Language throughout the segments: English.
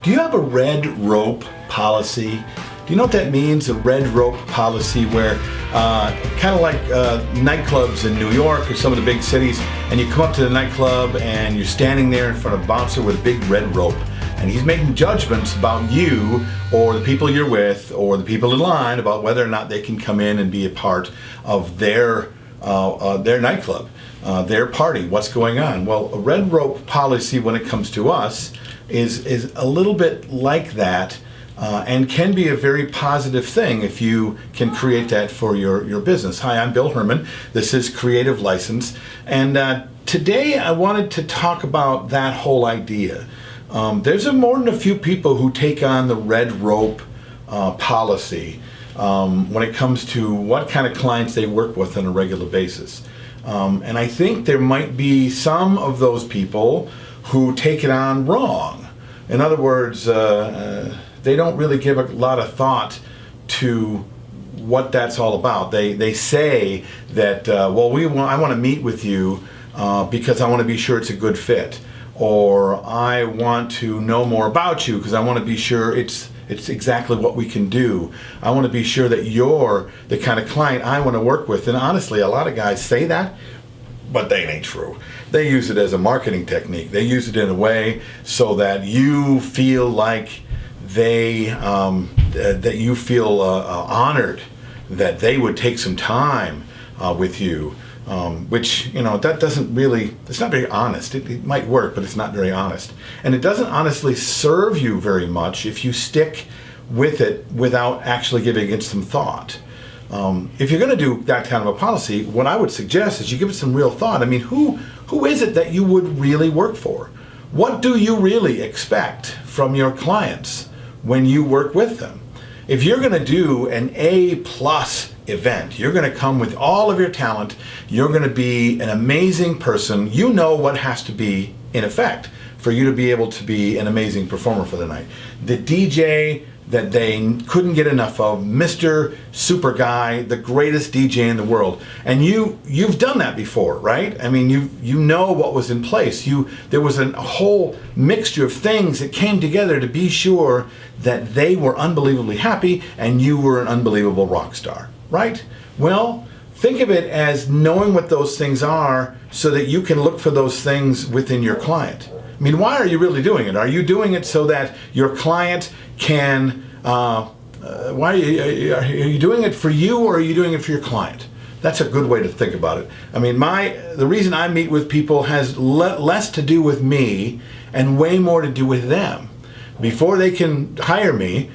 Do you have a red rope policy? Do you know what that means, a red rope policy, where kind of like nightclubs in New York or some of the big cities, and you come up to the nightclub and you're standing there in front of a bouncer with a big red rope, and he's making judgments about you or the people you're with or the people in line about whether or not they can come in and be a part of their nightclub, their party, what's going on. Well, a red rope policy when it comes to us is a little bit like that, and can be a very positive thing if you can create that for your business. Hi, I'm Bill Herman. This is Creative License, and today I wanted to talk about that whole idea. There's more than a few people who take on the red rope policy when it comes to what kind of clients they work with on a regular basis. And I think there might be some of those people who take it on wrong. In other words, they don't really give a lot of thought to what that's all about. They say that, I want to meet with you because I want to be sure it's a good fit, or I want to know more about you because I want to be sure it's exactly what we can do. I want to be sure that you're the kind of client I want to work with. And honestly, a lot of guys say that, but they ain't true. They use it as a marketing technique. They use it in a way so that you feel like that you feel honored that they would take some time with you, which, that doesn't really, it's not very honest. It might work, but it's not very honest. And it doesn't honestly serve you very much if you stick with it without actually giving it some thought. If you're going to do that kind of a policy, what I would suggest is you give it some real thought. I mean, who is it that you would really work for? What do you really expect from your clients when you work with them? If you're going to do an A+ event, you're going to come with all of your talent, you're going to be an amazing person, you know what has to be in effect for you to be able to be an amazing performer for the night. The DJ that they couldn't get enough of, Mr. Super Guy, the greatest DJ in the world. And you've done that before, right? I mean, you know what was in place. There was a whole mixture of things that came together to be sure that they were unbelievably happy and you were an unbelievable rock star, right? Well, think of it as knowing what those things are so that you can look for those things within your client. I mean, why are you really doing it? Are you doing it so that your client can, are you doing it for you, or are you doing it for your client? That's a good way to think about it. I mean, the reason I meet with people has less to do with me and way more to do with them. Before they can hire me,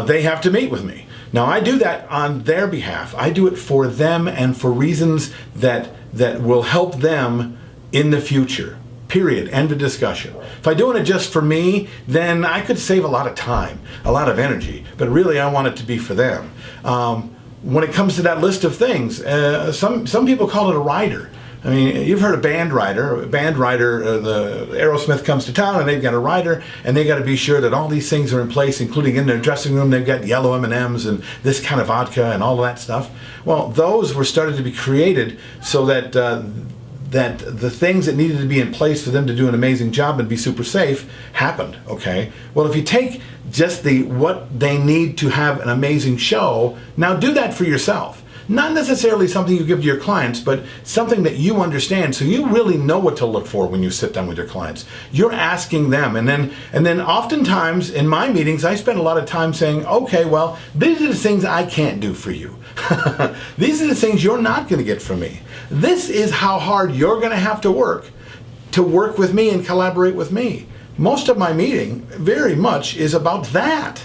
they have to meet with me. Now, I do that on their behalf. I do it for them and for reasons that will help them in the future. Period. End of discussion. If I'm doing it just for me, then I could save a lot of time, a lot of energy, but really I want it to be for them. When it comes to that list of things, some people call it a rider. I mean, you've heard of band rider. The Aerosmith comes to town and they've got a rider, and they got to be sure that all these things are in place, including in their dressing room they've got yellow M&Ms and this kind of vodka and all of that stuff. Well, those were started to be created so that the things that needed to be in place for them to do an amazing job and be super safe happened, okay? Well, if you take just what they need to have an amazing show, now do that for yourself. Not necessarily something you give to your clients, but something that you understand, so you really know what to look for when you sit down with your clients. You're asking them, and then oftentimes in my meetings, I spend a lot of time saying, okay, well, these are the things I can't do for you. These are the things you're not going to get from me. This is how hard you're going to have to work with me and collaborate with me. Most of my meeting very much is about that.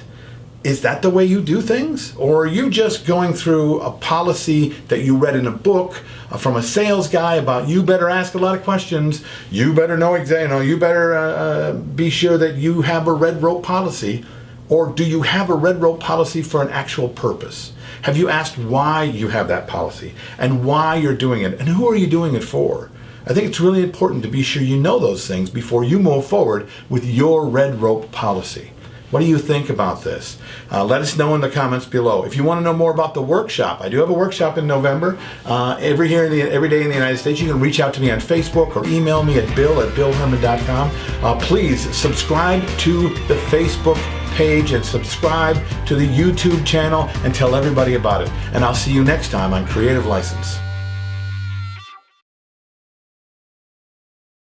Is that the way you do things? Or are you just going through a policy that you read in a book from a sales guy about you better ask a lot of questions, you better know exactly, you better be sure that you have a red rope policy? Or do you have a red rope policy for an actual purpose? Have you asked why you have that policy and why you're doing it and who are you doing it for? I think it's really important to be sure you know those things before you move forward with your red rope policy. What do you think about this? Let us know in the comments below. If you want to know more about the workshop, I do have a workshop in November. Every day in the United States. You can reach out to me on Facebook or email me at bill@billherman.com. Please subscribe to the Facebook page and subscribe to the YouTube channel and tell everybody about it. And I'll see you next time on Creative License.